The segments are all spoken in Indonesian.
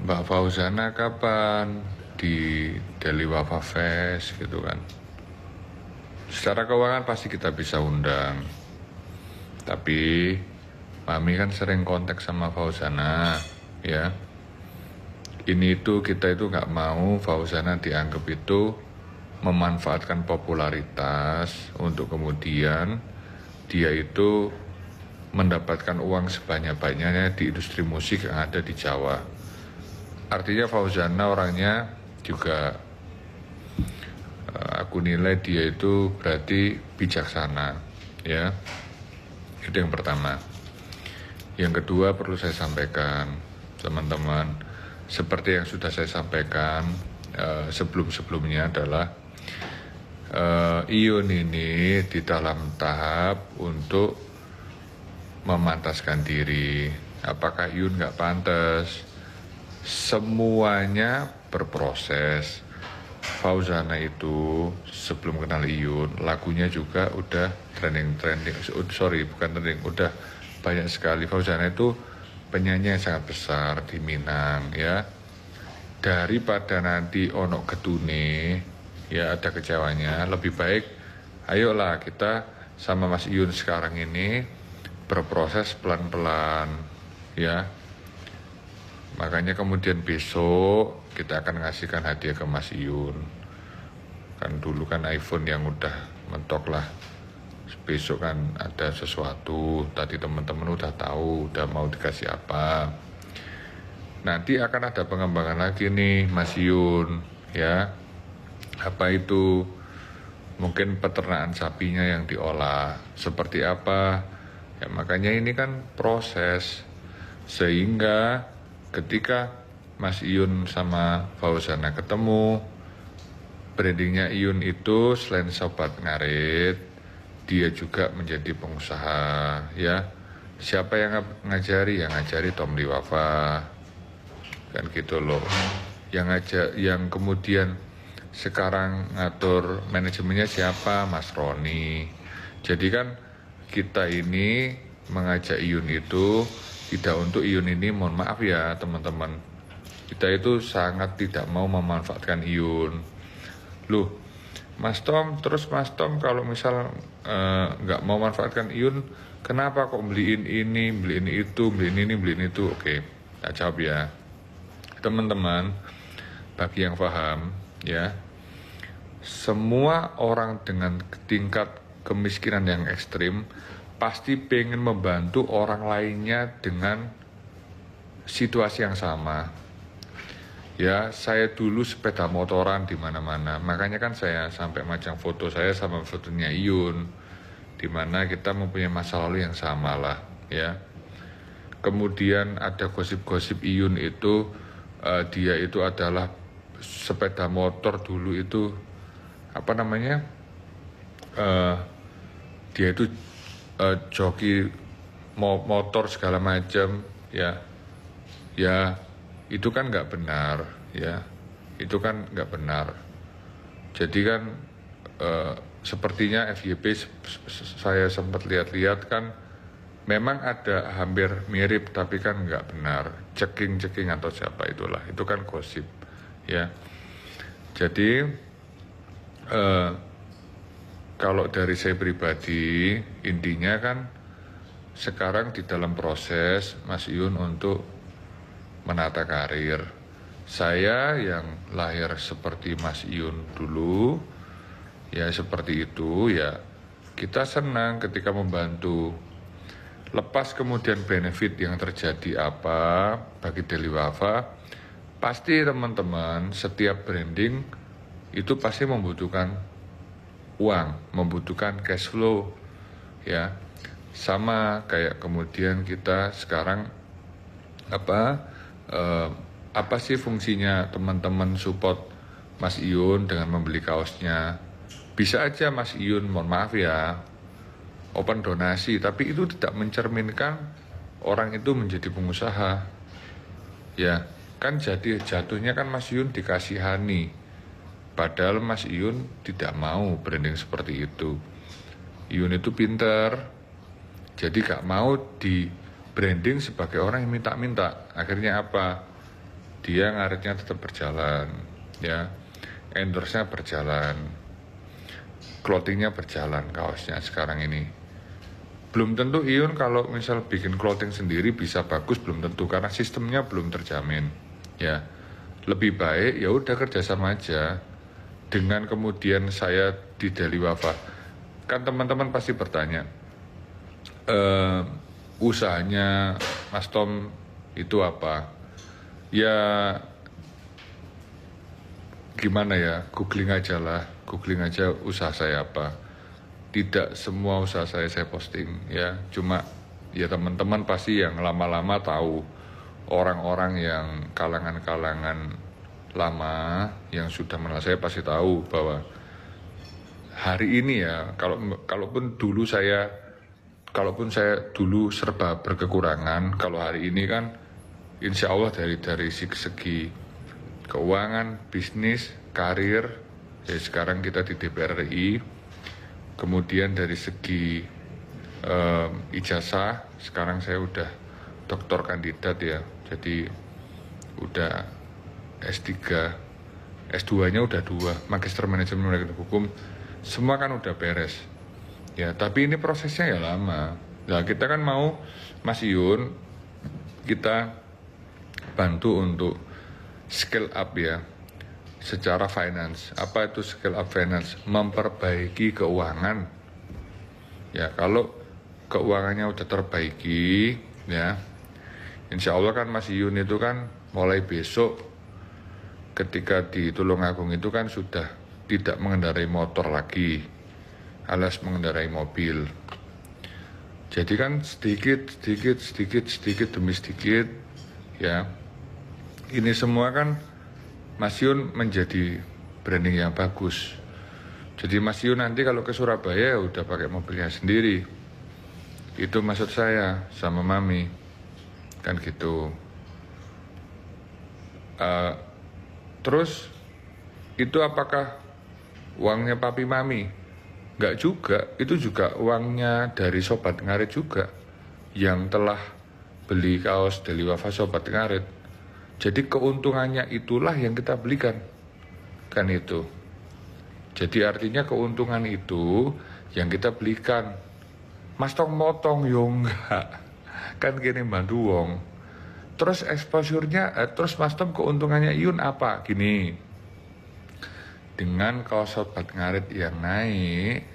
Mbak Fauzana kapan di Deli Wafa Fest gitu kan. Secara keuangan pasti kita bisa undang. Tapi Mami kan sering kontak sama Fauzana, ya. Ini itu kita itu nggak mau Fauzana dianggap itu memanfaatkan popularitas untuk kemudian dia itu mendapatkan uang sebanyak-banyaknya di industri musik yang ada di Jawa. Artinya Fauzana orangnya juga aku nilai dia itu berarti bijaksana, ya. Itu yang pertama. Yang kedua perlu saya sampaikan, teman-teman, seperti yang sudah saya sampaikan sebelum-sebelumnya adalah Iyun ini di dalam tahap untuk memantaskan diri. Apakah Iyun nggak pantas? Semuanya berproses. Fauzana itu sebelum kenal Iyun, lagunya juga udah trending, bukan trending, udah banyak sekali. Fauzana itu penyanyi yang sangat besar di Minang, ya. Daripada nanti ono getune, ya ada kecewanya, lebih baik ayolah kita sama Mas Iyun sekarang ini berproses pelan-pelan, ya. Makanya kemudian besok kita akan ngasihkan hadiah ke Mas Iyun. Kan dulu kan iPhone yang udah mentok lah. Besok kan ada sesuatu, tadi teman-teman udah tahu, udah mau dikasih apa. Nanti akan ada pengembangan lagi nih Mas Iyun, ya. Apa itu? Mungkin peternakan sapinya yang diolah. Seperti apa? Ya makanya ini kan proses. Sehingga ketika Mas Iyun sama Fauzana ketemu, brandingnya Iyun itu selain sobat ngarit, dia juga menjadi pengusaha, ya. Siapa yang ngajari? Yang ngajari Tom Liwafa, kan gitu loh. Yang kemudian sekarang ngatur manajemennya siapa? Mas Roni. Jadi kan kita ini mengajak Iyun itu tidak untuk Iyun ini, mohon maaf ya teman-teman, kita itu sangat tidak mau memanfaatkan Iyun. Loh, Mas Tom, terus Mas Tom kalau misal nggak mau manfaatkan Iyun, kenapa kok beliin ini, beliin itu, beliin ini, beliin itu? Oke, tak jawab ya. Teman-teman, bagi yang paham, ya, semua orang dengan tingkat kemiskinan yang ekstrim pasti pengen membantu orang lainnya dengan situasi yang sama. Ya, saya dulu sepeda motoran di mana-mana. Makanya kan saya sampai macam foto saya sama fotonya Iyun, di mana kita mempunyai masa lalu yang sama lah, ya. Kemudian ada gosip-gosip Iyun itu dia itu adalah sepeda motor dulu itu apa namanya? Dia itu joki motor segala macam, ya. Ya, itu kan nggak benar, ya. Itu kan nggak benar. Jadi kan sepertinya FYP saya sempat lihat-lihat kan memang ada hampir mirip tapi kan nggak benar. Ceking atau siapa itulah, itu kan gosip, ya. Jadi kalau dari saya pribadi, intinya kan sekarang di dalam proses Mas Iyun untuk menata karir. Saya yang lahir seperti Mas Iyun dulu, ya seperti itu, ya kita senang ketika membantu. Lepas kemudian benefit yang terjadi apa bagi Deli Wafa, pasti teman-teman setiap branding itu pasti membutuhkan uang, membutuhkan cash flow, ya. Sama kayak kemudian kita sekarang apa sih fungsinya teman-teman support Mas Iyun dengan membeli kaosnya? Bisa aja Mas Iyun, mohon maaf ya, open donasi, tapi itu tidak mencerminkan orang itu menjadi pengusaha, ya. Kan jadi jatuhnya kan Mas Iyun dikasihani. Padahal Mas Iyun tidak mau branding seperti itu. Iyun itu pinter, jadi gak mau di branding sebagai orang yang minta-minta. Akhirnya apa? dia ngaretnya tetap berjalan, ya, endorse-nya berjalan, clothing-nya berjalan, kaosnya sekarang ini. Belum tentu Iun kalau misal bikin clothing sendiri bisa bagus, belum tentu karena sistemnya belum terjamin, ya. Lebih baik ya udah kerjasama aja. Dengan kemudian saya di Daily Wafa, kan teman-teman pasti bertanya, usahanya Mas Tom itu apa? Ya gimana ya, googling aja lah, googling aja usaha saya apa. Tidak semua usaha saya posting, ya. Cuma ya teman-teman pasti yang lama-lama tahu, orang-orang yang kalangan-kalangan lama yang sudah mengenal saya pasti tahu bahwa hari ini ya, kalaupun saya dulu serba berkekurangan, kalau hari ini kan insya Allah dari segi keuangan, bisnis, karir, ya sekarang kita di DPR RI, kemudian dari segi ijazah, sekarang saya udah doktor kandidat ya, jadi udah S3, S2-nya udah 2, Magister Manajemen Hukum, semua kan udah beres. Ya, tapi ini prosesnya ya lama. Nah, kita kan mau, Mas Iyun, kita bantu untuk scale up ya, secara finance. Apa itu scale up finance? Memperbaiki keuangan. Ya, kalau keuangannya udah terbaiki, ya, insya Allah kan Mas Iyun itu kan mulai besok, ketika di Tulungagung itu kan sudah tidak mengendarai motor lagi, alias mengendarai mobil. Jadi kan sedikit demi sedikit, ya. Ini semua kan Mas Yun menjadi branding yang bagus. Jadi Mas Yun nanti kalau ke Surabaya udah pakai mobilnya sendiri. Itu maksud saya sama Mami, kan gitu. Terus itu apakah uangnya Papi Mami? Enggak juga, itu juga uangnya dari Sobat Ngarit juga, yang telah beli kaos Daily Wafa Sobat Ngarit. Jadi keuntungannya itulah yang kita belikan, kan itu. Jadi artinya keuntungan itu yang kita belikan. Mas Tom motong yo enggak, kan gini bantu wong. Terus exposure-nya, terus Mas Tom keuntungannya Iyun apa? Gini, dengan kaos Sobat Ngarit yang naik,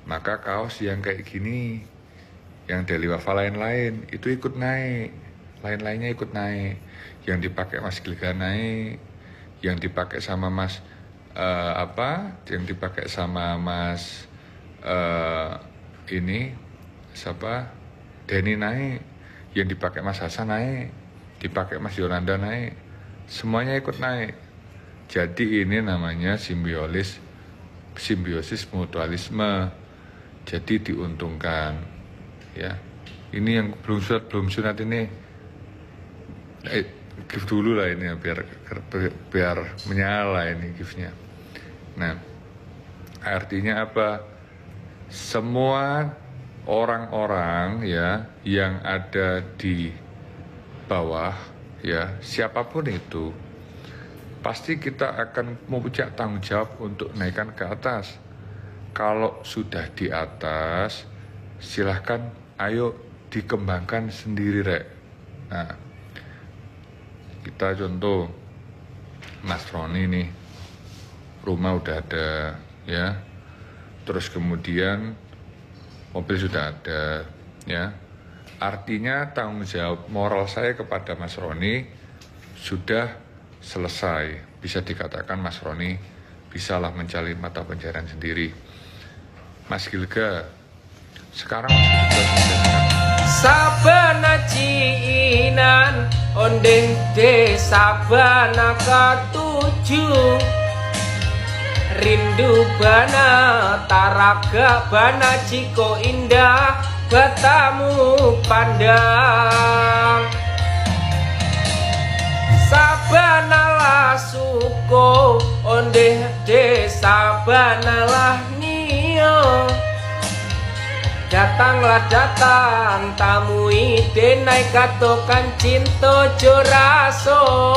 maka kaos yang kayak gini, yang Daily Wafa lain-lain itu ikut naik, lain-lainnya ikut naik. Yang dipakai Mas Gilga naik, yang dipakai sama Mas yang dipakai sama Mas ini siapa, Denny naik, yang dipakai Mas Hasan naik, dipakai Mas Yolanda naik, semuanya ikut naik. Jadi ini namanya simbiosis mutualisme. Jadi diuntungkan, ya. Ini yang belum sunat ini, gift dulu lah ini ya, biar menyala ini giftnya. Nah, artinya apa? Semua orang-orang ya yang ada di bawah ya, siapapun itu, pasti kita akan mempunyai tanggung jawab untuk naikkan ke atas. Kalau sudah di atas, silahkan ayo dikembangkan sendiri, Rek. Nah, kita contoh Mas Roni nih, rumah udah ada ya, terus kemudian mobil sudah ada ya. Artinya tanggung jawab moral saya kepada Mas Roni sudah selesai. Bisa dikatakan Mas Roni bisalah mencari mata pencarian sendiri. Mas Gilga, sekarang Mas Gilga sabana ciinan ondeng desa bana katuju, rindu bana taraga bana ciko indah batamu pandang, sabana lah suko ondeh desa bana lah nio, datanglah datang tamu ide naik katokan cinta joraso.